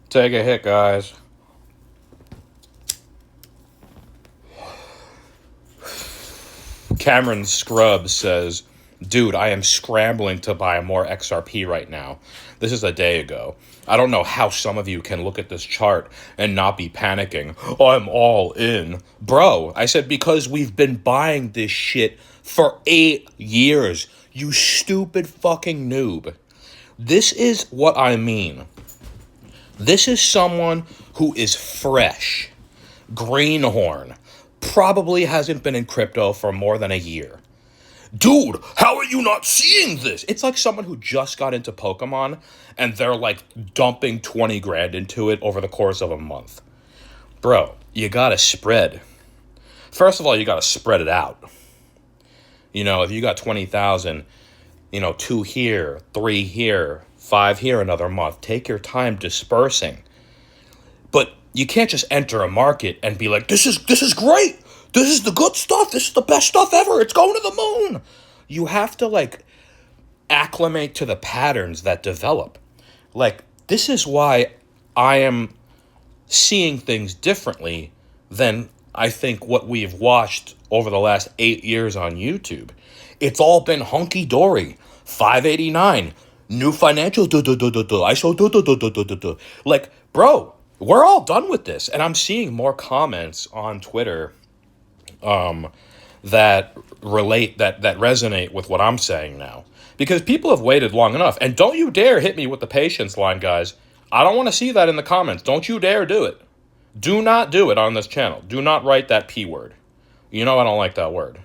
Take a hit, guys. Cameron Scrubs says, dude, I am scrambling to buy more XRP right now. This is a day ago. I don't know how some of you can look at this chart and not be panicking. I'm all in. Bro, I said because we've been buying this shit for 8 years. You stupid fucking noob. This is what I mean. This is someone who is fresh. Greenhorn. Probably hasn't been in crypto for more than a year. Dude, how are you not seeing this? It's like someone who just got into Pokemon and they're like dumping 20 grand into it over the course of a month. Bro, you gotta spread. First of all, you gotta spread it out. You know, if you got 20,000, 2 here, 3 here, 5 here another month, take your time dispersing. But you can't just enter a market and be like, this is great. This is the good stuff. This is the best stuff ever. It's going to the moon. You have to acclimate to the patterns that develop. This is why I am seeing things differently than I think what we've watched over the last 8 years on YouTube. It's all been hunky-dory. 589. New financial. ISO. Bro, we're all done with this. And I'm seeing more comments on Twitter that relate, that resonate with what I'm saying now. Because people have waited long enough. And don't you dare hit me with the patience line, guys. I don't want to see that in the comments. Don't you dare do it. Do not do it on this channel. Do not write that P word. You know I don't like that word.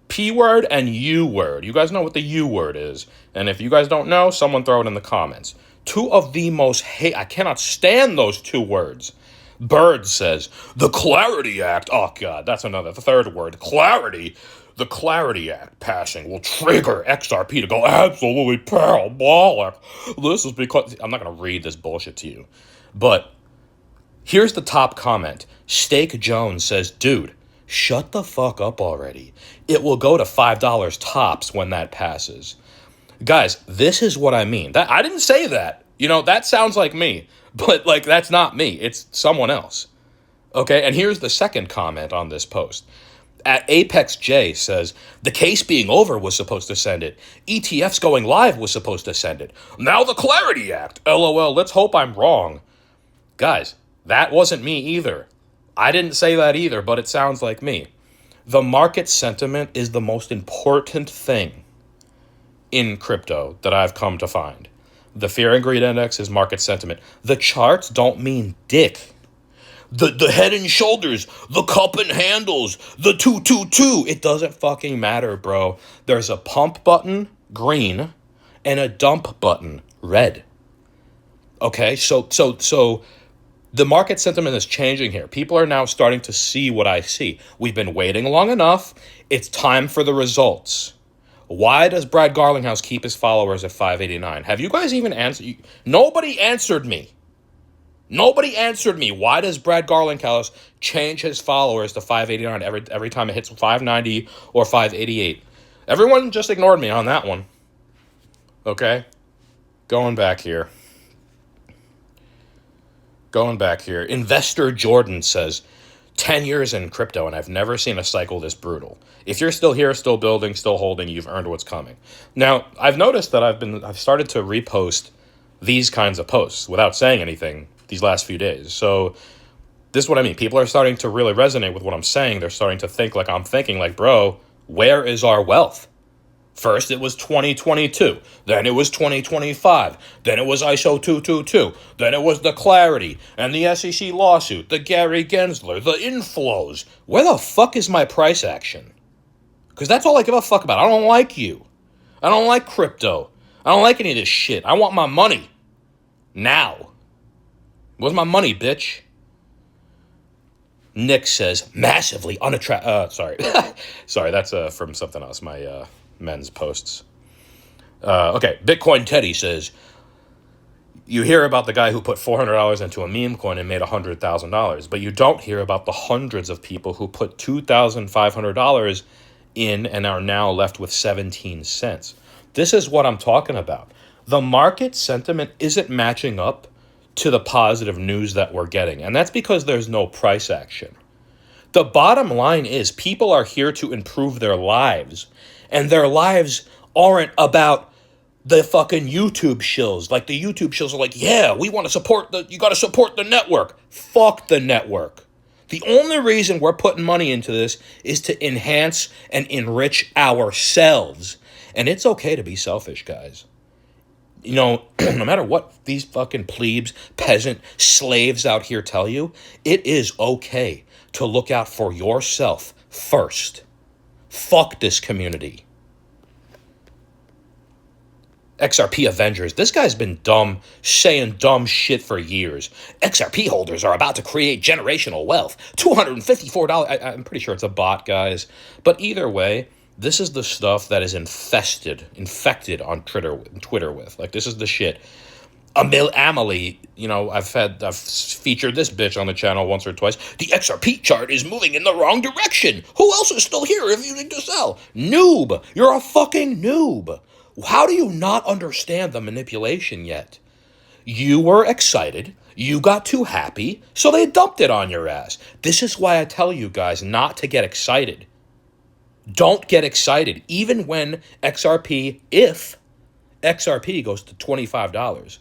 P word and U word. You guys know what the U word is. And if you guys don't know, someone throw it in the comments. Two of the most I cannot stand those two words. Bird says, the CLaRIty Act. Oh, God, that's the third word. CLaRIty. The CLaRIty Act passing will trigger XRP to go absolutely parabolic. This is because... I'm not going to read this bullshit to you. But here's the top comment. Steak Jones says, dude, shut the fuck up already. It will go to $5 tops when that passes. Guys, this is what I mean. I didn't say that. That sounds like me. But, that's not me. It's someone else. Okay, and here's the second comment on this post. At Apex J says, the case being over was supposed to send it. ETFs going live was supposed to send it. Now the CLaRIty Act. LOL, let's hope I'm wrong. Guys, that wasn't me either. I didn't say that either, but it sounds like me. The market sentiment is the most important thing in crypto that I've come to find. The fear and greed index is market sentiment. The charts don't mean dick. The head and shoulders, the cup and handles, the 222. It doesn't fucking matter, bro. There's a pump button, green, and a dump button, red. Okay, so the market sentiment is changing here. People are now starting to see what I see. We've been waiting long enough. It's time for the results. Why does Brad Garlinghouse keep his followers at 589? Have you guys even answered? Nobody answered me. Nobody answered me. Why does Brad Garlinghouse change his followers to 589 every time it hits 590 or 588? Everyone just ignored me on that one. Okay? Going back here. Investor Jordan says, 10 years in crypto, and I've never seen a cycle this brutal. If you're still here, still building, still holding, you've earned what's coming. Now, I've noticed that I've started to repost these kinds of posts without saying anything these last few days. So this is what I mean. People are starting to really resonate with what I'm saying. They're starting to think like I'm thinking, bro, where is our wealth? First, it was 2022. Then it was 2025. Then it was ISO 222. Then it was the CLaRIty and the SEC lawsuit, the Gary Gensler, the inflOwS. Where the fuck is my price action? Because that's all I give a fuck about. I don't like you. I don't like crypto. I don't like any of this shit. I want my money. Now. Where's my money, bitch? Nick says, massively unattractive. Sorry. Sorry, that's from something else. My men's posts. Okay, Bitcoin Teddy says, you hear about the guy who put $400 into a meme coin and made $100,000, but you don't hear about the hundreds of people who put $2,500 in and are now left with 17 cents. This is what I'm talking about. The market sentiment isn't matching up to the positive news that we're getting. And that's because there's no price action. The bottom line is people are here to improve their lives. And their lives aren't about the fucking YouTube shills. Like the YouTube shills are like, yeah, we want to support you got to support the network. Fuck the network. The only reason we're putting money into this is to enhance and enrich ourselves. And it's okay to be selfish, guys. You know, no matter what these fucking plebes, peasant, slaves out here tell you, it is okay to look out for yourself first. Fuck this community. XRP Avengers. This guy's been saying dumb shit for years. XRP holders are about to create generational wealth. $254. I'm pretty sure it's a bot, guys. But either way, this is the stuff that is infected on Twitter with. Like, this is the shit. Amelie, you know, I've featured this bitch on the channel once or twice. The XRP chart is moving in the wrong direction. Who else is still here if you need to sell? Noob. You're a fucking noob. How do you not understand the manipulation yet? You were excited. You got too happy, so they dumped it on your ass. This is why I tell you guys not to get excited. Don't get excited. Even when if XRP goes to $25.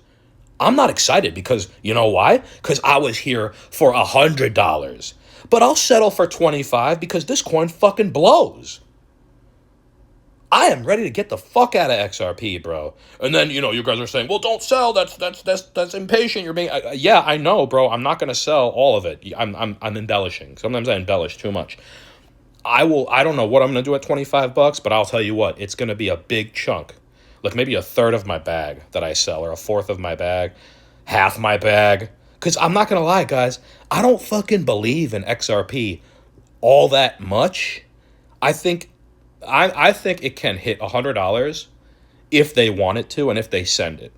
I'm not excited because, you know why? Because I was here for $100. But I'll settle for $25 because this coin fucking blows. I am ready to get the fuck out of XRP, bro. And then, you know, you guys are saying, well, don't sell. That's impatient. You're being, yeah, I know, bro. I'm not going to sell all of it. I'm embellishing. Sometimes I embellish too much. I don't know what I'm going to do at $25, but I'll tell you what, it's going to be a big chunk. Like maybe a third of my bag that I sell, or a fourth of my bag, half my bag. Because I'm not going to lie, guys, I don't fucking believe in XRP all that much. I think it can hit $100 if they want it to and if they send it.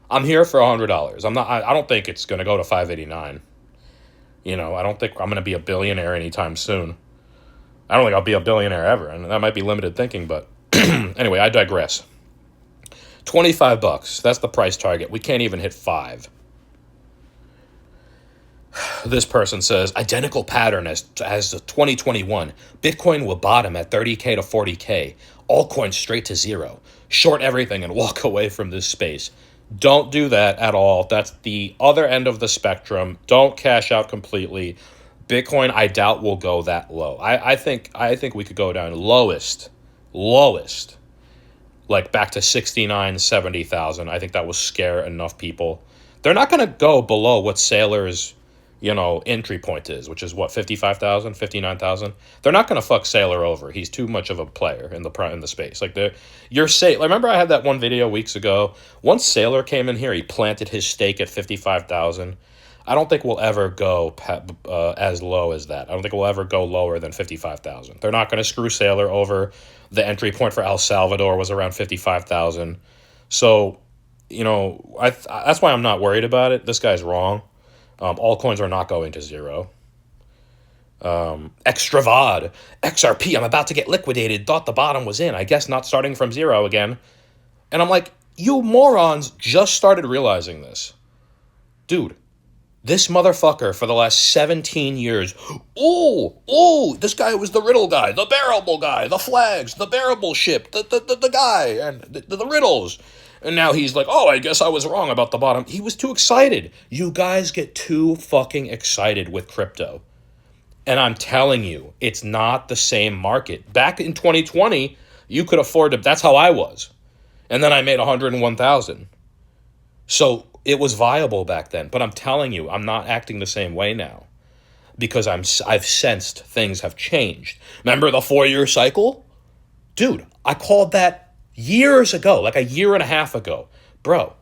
I'm here for $100. I don't think it's going to go to $589. You know, I don't think I'm going to be a billionaire anytime soon. I don't think I'll be a billionaire ever, and that might be limited thinking, but anyway, I digress. $25, that's the price target. We can't even hit 5. This person says, identical pattern as 2021. Bitcoin will bottom at 30K to 40K. Altcoins straight to zero. Short everything and walk away from this space. Don't do that at all. That's the other end of the spectrum. Don't cash out completely. Bitcoin, I doubt will go that low. I think we could go down lowest, like back to 69, 70,000. I think that will scare enough people. They're not going to go below what Sailor's, you know, entry point is, which is what, 55,000, 59,000. They're not going to fuck Sailor over. He's too much of a player in the space. Like remember I had that one video weeks ago. Once Sailor came in here, he planted his stake at 55,000. I don't think we'll ever go as low as that. I don't think we'll ever go lower than 55,000. They're not going to screw Sailor over. The entry point for El Salvador was around 55,000. So, you know, that's why I'm not worried about it. This guy's wrong. Altcoins are not going to zero. Extravad. XRP, I'm about to get liquidated. Thought the bottom was in. I guess not starting from zero again. And I'm like, you morons just started realizing this. Dude. This motherfucker for the last 17 years, this guy was the riddle guy, the bearable guy, the flags, the bearable ship, the guy, and the riddles. And now he's like, I guess I was wrong about the bottom. He was too excited. You guys get too fucking excited with crypto. And I'm telling you, it's not the same market. Back in 2020, you could afford to, that's how I was. And then I made 101,000. So it was viable back then, but I'm telling you, I'm not acting the same way now because I've sensed things have changed. Remember the 4-year cycle? Dude, I called that years ago, like a year and a half ago. Bro,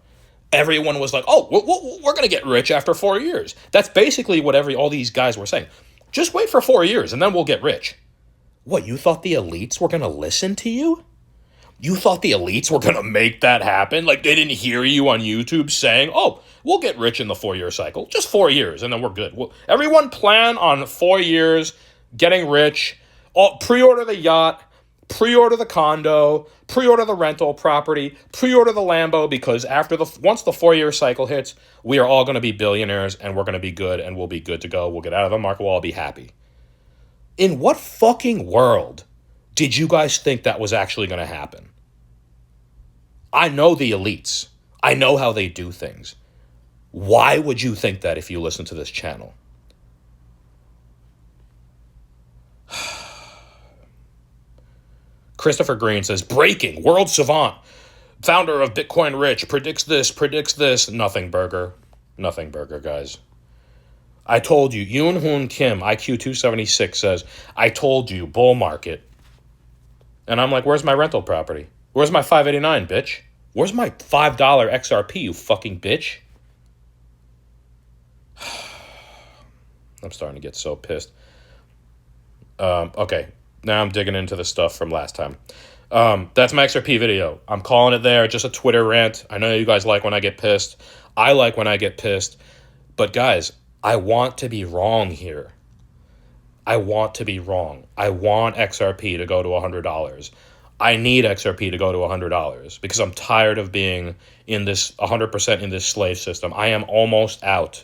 everyone was like, we're going to get rich after 4 years. That's basically what all these guys were saying. Just wait for 4 years and then we'll get rich. What, you thought the elites were going to listen to you? You thought the elites were going to make that happen? Like, they didn't hear you on YouTube saying, we'll get rich in the 4-year cycle. Just 4 years, and then we're good. Everyone plan on 4 years, getting rich. Pre-order the yacht. Pre-order the condo, pre-order the rental property, pre-order the Lambo, because once the 4-year cycle hits, we are all going to be billionaires and we're going to be good and we'll be good to go. We'll get out of the market. We'll all be happy. In what fucking world did you guys think that was actually going to happen? I know the elites. I know how they do things. Why would you think that if you listen to this channel? Christopher Green says, breaking, world savant, founder of Bitcoin Rich, predicts this. Nothing burger, guys. I told you. Yoon Hoon Kim, IQ 276, says, I told you, bull market. And I'm like, where's my rental property? Where's my 589, bitch? Where's my $5 XRP, you fucking bitch? I'm starting to get so pissed. Okay. Now I'm digging into the stuff from last time. That's my XRP video. I'm calling it there. Just a Twitter rant. I know you guys like when I get pissed. I like when I get pissed. But guys, I want to be wrong here. I want to be wrong. I want XRP to go to $100. I need XRP to go to $100 because I'm tired of being in this 100% in this slave system. I am almost out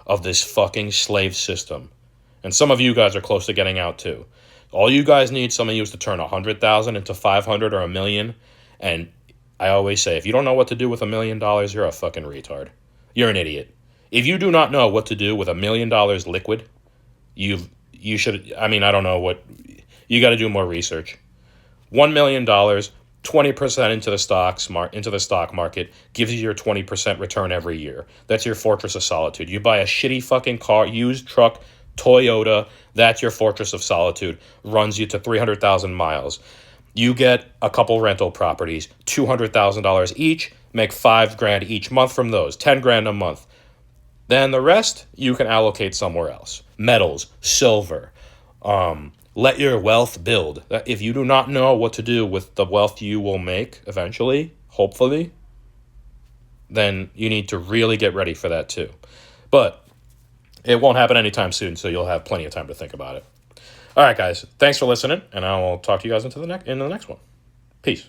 of this fucking slave system. And some of you guys are close to getting out too. All you guys need, some of you, is to turn 100,000 into 500 or 1 million. And I always say, if you don't know what to do with $1 million, you're a fucking retard. You're an idiot. If you do not know what to do with $1 million liquid, you should, I mean, I don't know what, you got to do more research. $1 million, 20% into the stock market gives you your 20% return every year. That's your fortress of solitude. You buy a shitty fucking car, used truck, Toyota, that's your fortress of solitude, runs you to 300,000 miles. You get a couple rental properties, $200,000 each, make $5,000 each month from those, $10,000 a month. Then the rest you can allocate somewhere else. Metals, silver, let your wealth build. If you do not know what to do with the wealth you will make eventually, hopefully, then you need to really get ready for that too. But it won't happen anytime soon, so you'll have plenty of time to think about it. All right, guys. Thanks for listening, and I will talk to you guys in the next one. Peace.